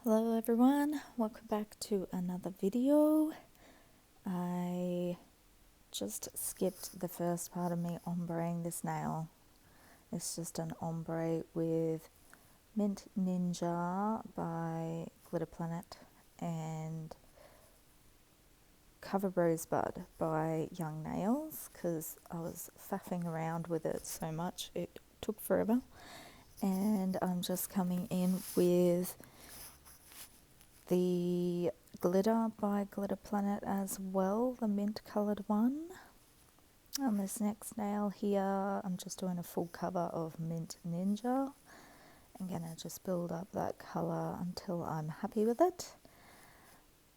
Hello everyone, welcome back to another video. I just skipped the first part of me ombreing this nail. It's just an ombre with Mint Ninja by Glitter Planet and Cover Rosebud by Young Nails because I was faffing around with it so much it took forever. And I'm just coming in with the glitter by Glitter Planet as well, the mint coloured one. On this next nail here, I'm just doing a full cover of Mint Ninja. I'm going to just build up that colour until I'm happy with it.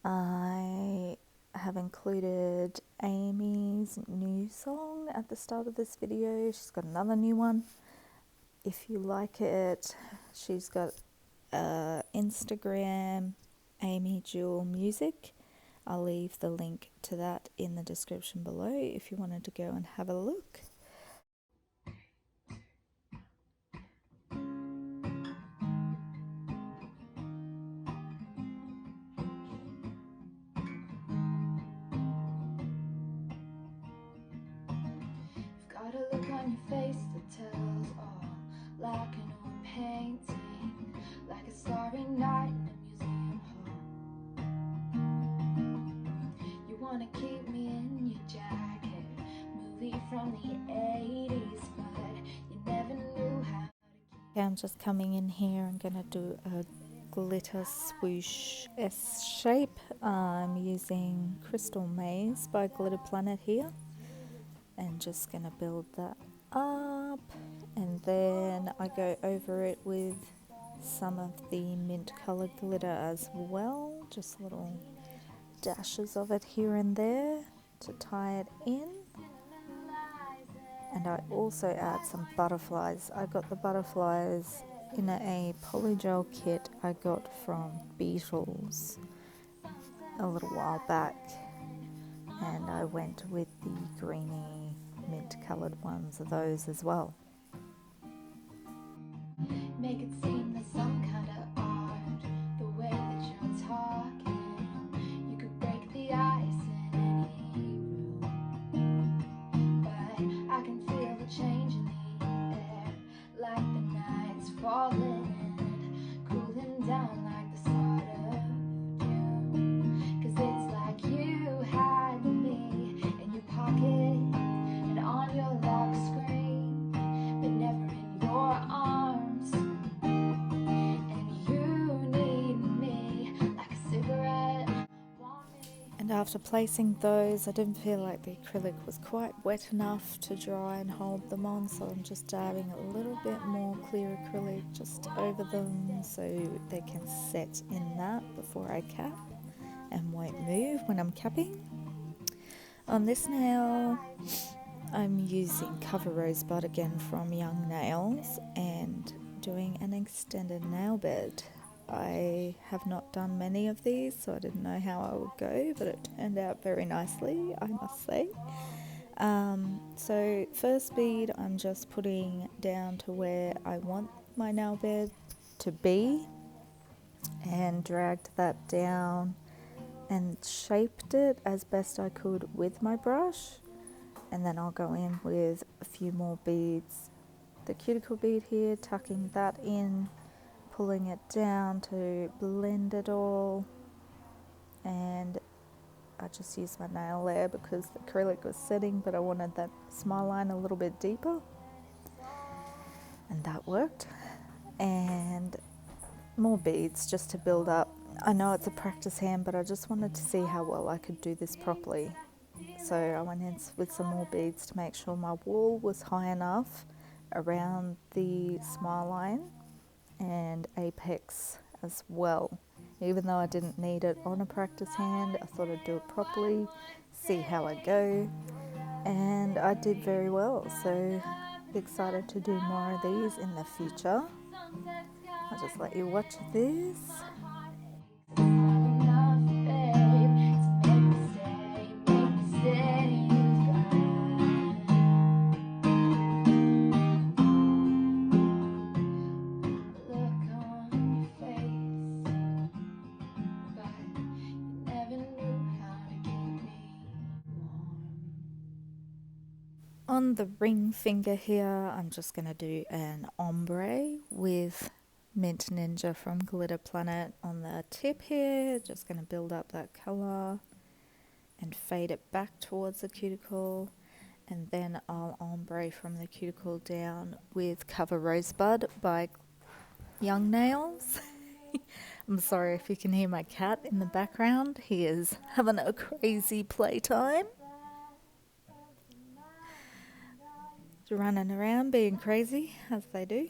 I have included Amy's new song at the start of this video. She's got another new one. If you like it, she's got Instagram, Amy Jewel Music. I'll leave the link to that in the description below if you wanted to go and have a look. You've got a look on your face that tells all, like an old painting, like a starry night in a museum hall. You want to keep me in your jacket, movie from the 80s, but you never knew how to keep. Okay, I'm just coming in here. I'm going to do a glitter swoosh S shape. I'm using Crystal Maze by Glitter Planet here. And just going to build that up. And then I go over it with some of the mint coloured glitter as well. Just little dashes of it here and there to tie it in. And I also add some butterflies. I got the butterflies in a polygel kit I got from Beetles a little while back. And I went with the greeny mint coloured ones of those as well. Make it seem there's some kind of art, the way that you're talking. You could break the ice in any room, but I can feel the change in the air, like the night's falling and cooling down like the start of June. 'Cause it's like you had me in your pocket and on your lock screen, but never in your arms. And after placing those, I didn't feel like the acrylic was quite wet enough to dry and hold them on, so I'm just dabbing a little bit more clear acrylic just over them so they can set in that before I cap and won't move when I'm capping. On this nail, I'm using Cover Rosebud again from Young Nails and doing an extended nail bed. I have not done many of these, so I didn't know how I would go, but it turned out very nicely, I must say. So first bead I'm just putting down to where I want my nail bed to be and dragged that down and shaped it as best I could with my brush. And then I'll go in with a few more beads. The cuticle bead here, tucking that in, pulling it down to blend it all. And I just used my nail there because the acrylic was setting, but I wanted that smile line a little bit deeper. And that worked. And more beads just to build up. I know it's a practice hand, but I just wanted to see how well I could do this properly. So I went in with some more beads to make sure my wall was high enough around the smile line and apex as well. Even though I didn't need it on a practice hand, I thought I'd do it properly, see how I go, and I did very well. So excited to do more of these in the future. I'll just let you watch this. On the ring finger here, I'm just going to do an ombre with Mint Ninja from Glitter Planet on the tip here. Just going to build up that colour and fade it back towards the cuticle. And then I'll ombre from the cuticle down with Cover Rosebud by Young Nails. I'm sorry if you can hear my cat in the background. He is having a crazy playtime. Running around being crazy, as they do.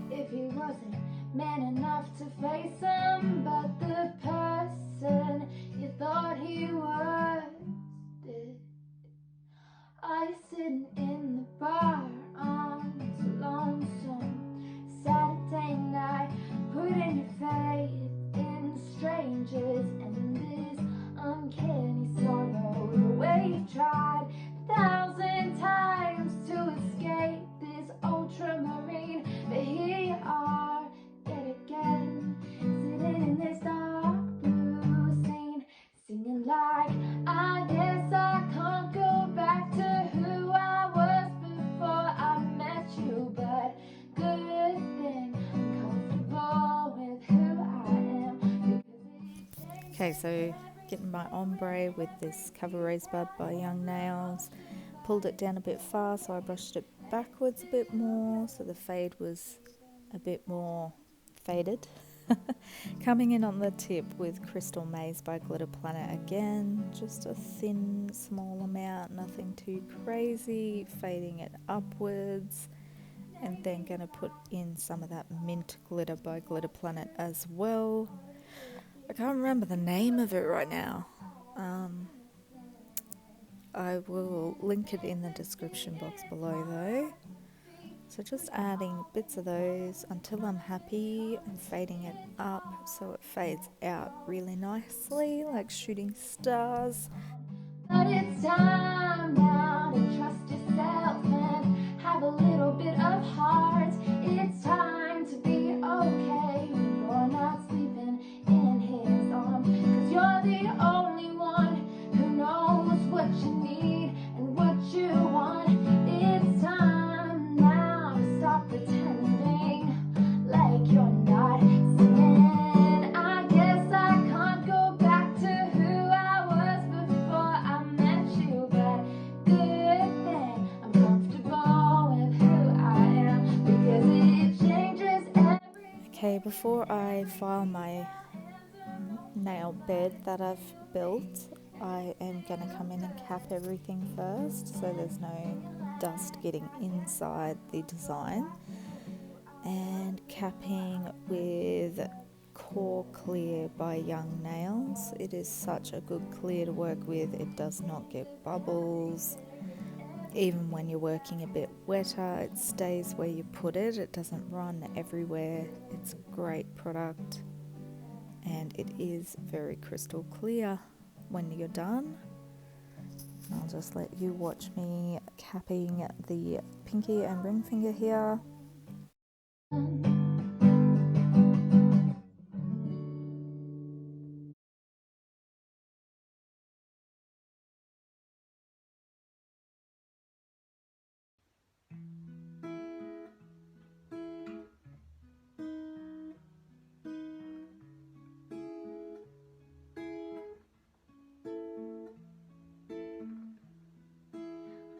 If he wasn't man enough to face him, but the person you thought he was did. I sitting in the bar on this lonesome Saturday night, putting your faith in strangers and this uncanny sorrow. The way you've tried 1,000 times to escape this ultramarine, but here you are yet again, sitting in this dark blue scene, singing like, I guess I can't go back to who I was before I met you, but good thing I'm comfortable with who I am. Okay, so getting my ombre with this Cover Rosebud by Young Nails. Pulled it down a bit far, so I brushed it backwards a bit more, so the fade was a bit more faded. Coming in on the tip with Crystal Maze by Glitter Planet again, just a thin, small amount, nothing too crazy, fading it upwards, and then going to put in some of that mint glitter by Glitter Planet as well. I can't remember the name of it right now. I will link it in the description box below though. So just adding bits of those until I'm happy and fading it up so it fades out really nicely like shooting stars. But it's time now to trust yourself and have a little bit of heart. It's time to be okay when you're not sleeping in his arms, 'cause you're the only one who knows what you need and what you want. It's time now to stop pretending like you're not singing. I guess I can't go back to who I was before I met you, but good thing I'm comfortable with who I am, because it changes every. Okay, before I file my nail bed that I've built, I am going to come in and cap everything first so there's no dust getting inside the design. And capping with Core Clear by Young Nails. It is such a good clear to work with. It does not get bubbles. Even when you're working a bit wetter, it stays where you put it. It doesn't run everywhere. It's a great product. And it is very crystal clear when you're done. I'll just let you watch me capping the pinky and ring finger here.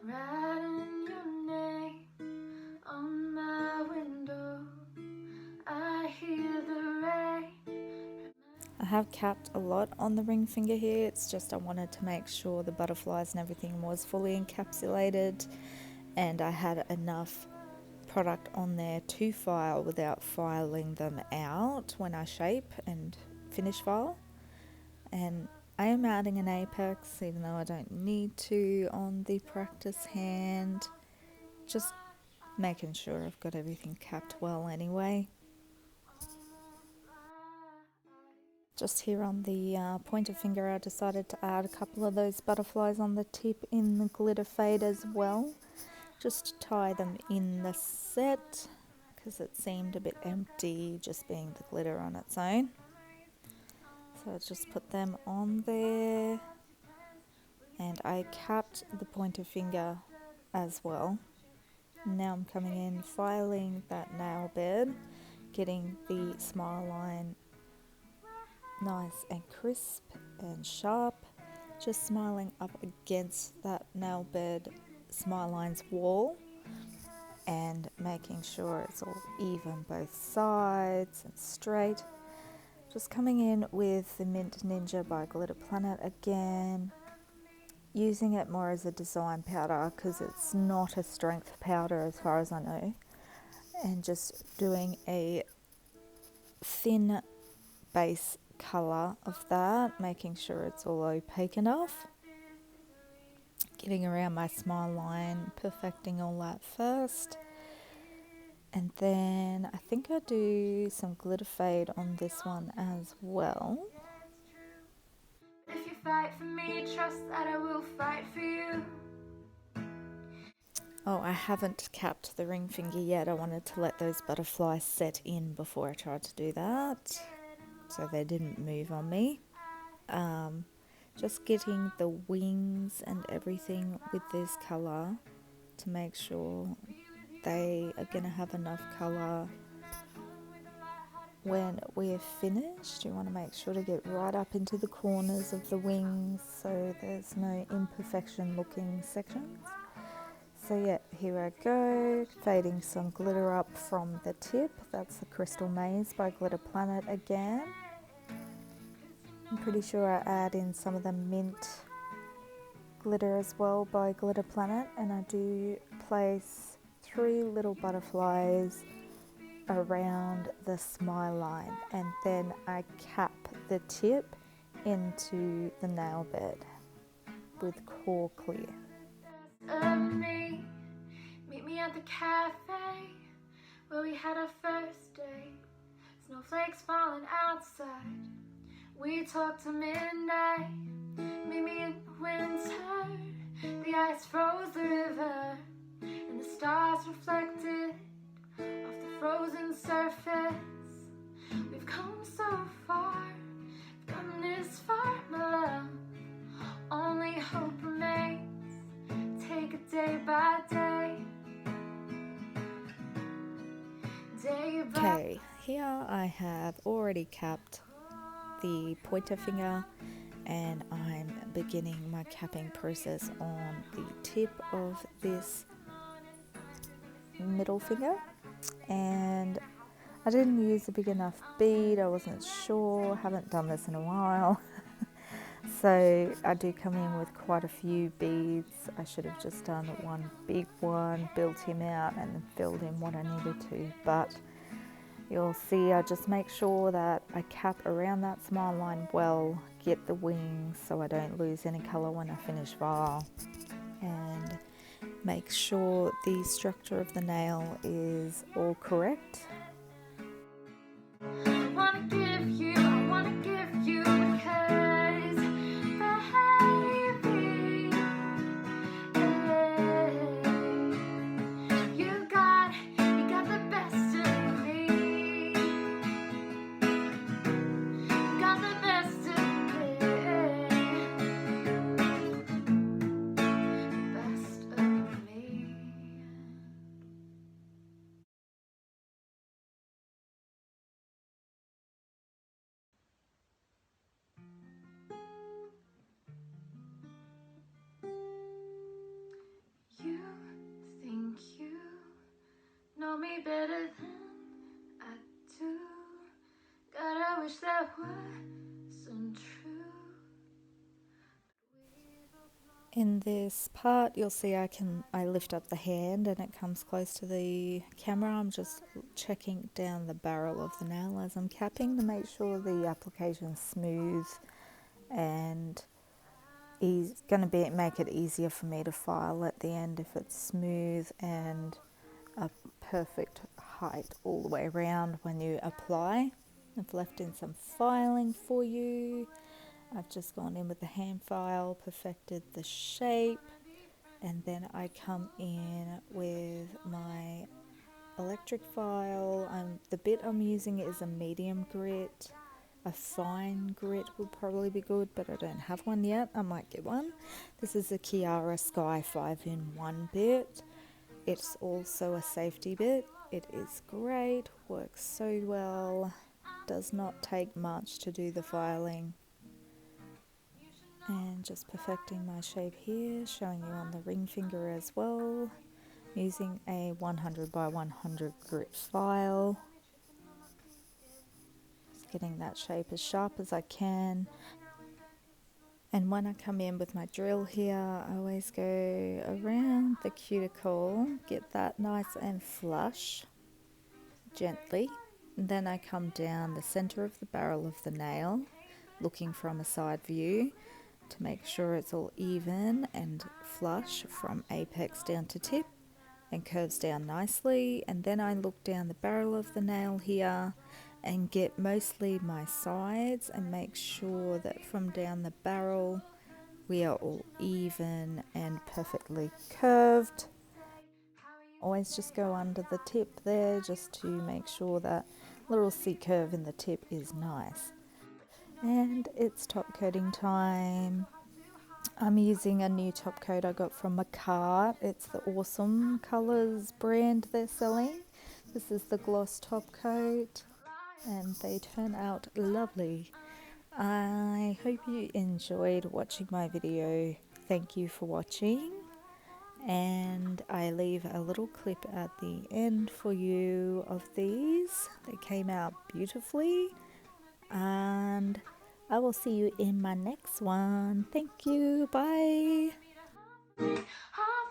Writing your name on my window, I hear the rain. I have capped a lot on the ring finger here. It's just I wanted to make sure the butterflies and everything was fully encapsulated and I had enough product on there to file without filing them out when I shape and finish file. And I am adding an apex even though I don't need to on the practice hand, just making sure I've got everything capped well anyway. Just here on the pointer finger I decided to add a couple of those butterflies on the tip in the glitter fade as well, just to tie them in the set because it seemed a bit empty just being the glitter on its own. So I just put them on there and I capped the pointer finger as well. Now I'm coming in, filing that nail bed, getting the smile line nice and crisp and sharp, just smiling up against that nail bed smile lines wall and making sure it's all even both sides and straight. Just coming in with the Mint Ninja by Glitter Planet again, using it more as a design powder because it's not a strength powder as far as I know, and just doing a thin base colour of that, making sure it's all opaque enough, getting around my smile line, perfecting all that first, and then I think I do some glitter fade on this one as well. If you fight for me, trust that I will fight for you. Oh, I haven't capped the ring finger yet. I wanted to let those butterflies set in before I tried to do that, so they didn't move on me. Just getting the wings and everything with this colour to make sure they are going to have enough colour when we're finished. You want to make sure to get right up into the corners of the wings so there's no imperfection looking sections. So yeah, here I go, fading some glitter up from the tip. That's the Crystal Maze by Glitter Planet again. I'm pretty sure I add in some of the mint glitter as well by Glitter Planet, and I do place 3 little butterflies around the smile line, and then I cap the tip into the nail bed with Core Clear. Me, meet me at the cafe where we had our first date. Snowflakes falling outside. We talked to midnight. Meet me in the winter. The ice froze the river, and the stars reflected off the frozen surface. We've come so far, we've come this far, my love. Only hope remains. Take it day by day. Day by Okay, here I have already capped the pointer finger, and I'm beginning my capping process on the tip of this middle finger, and I didn't use a big enough bead. I wasn't sure, haven't done this in a while. So I do come in with quite a few beads. I should have just done one big one, built him out and then filled in what I needed to, but you'll see I just make sure that I cap around that smile line well, get the wings so I don't lose any colour when I finish file, and make sure the structure of the nail is all correct. I wanna give you because, baby, you got the best of me. You got the best of me. Best of me. You think you know me better than I do. God, I wish that wasn't true. In this part you'll see I lift up the hand and it comes close to the camera. I'm just checking down the barrel of the nail as I'm capping to make sure the application's smooth, and is going to make it easier for me to file at the end if it's smooth and a perfect height all the way around when you apply. I've left in some filing for you. I've just gone in with the hand file, perfected the shape, and then I come in with my electric file. The bit I'm using is a medium grit. A fine grit would probably be good, but I don't have one yet. I might get one. This is a Kiara Sky 5-in-1 bit. It's also a safety bit. It is great, works so well, does not take much to do the filing. And just perfecting my shape here, showing you on the ring finger as well, using a 100 by 100 grit file. Just getting that shape as sharp as I can. And when I come in with my drill here, I always go around the cuticle, get that nice and flush, gently. And then I come down the center of the barrel of the nail, looking from a side view to make sure it's all even and flush from apex down to tip and curves down nicely. And then I look down the barrel of the nail here and get mostly my sides and make sure that from down the barrel we are all even and perfectly curved. Always just go under the tip there just to make sure that little C curve in the tip is nice. And it's top coating time. I'm using a new top coat I got from Macart. It's the Awesome Colors brand they're selling. This is the gloss top coat and they turn out lovely. I hope you enjoyed watching my video. Thank you for watching, and I leave a little clip at the end for you of these. They came out beautifully, and I will see you in my next one. Thank you. Bye. Half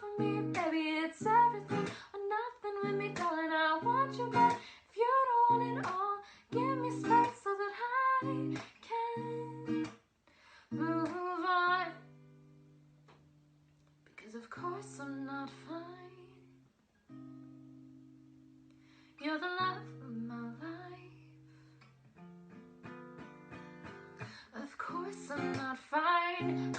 of me, baby, it's everything or nothing with me, darling. I want you back. If you don't want it all, give me space so that I can move on. Because of course I'm not fine. You're the love of my life. Of course I'm not fine.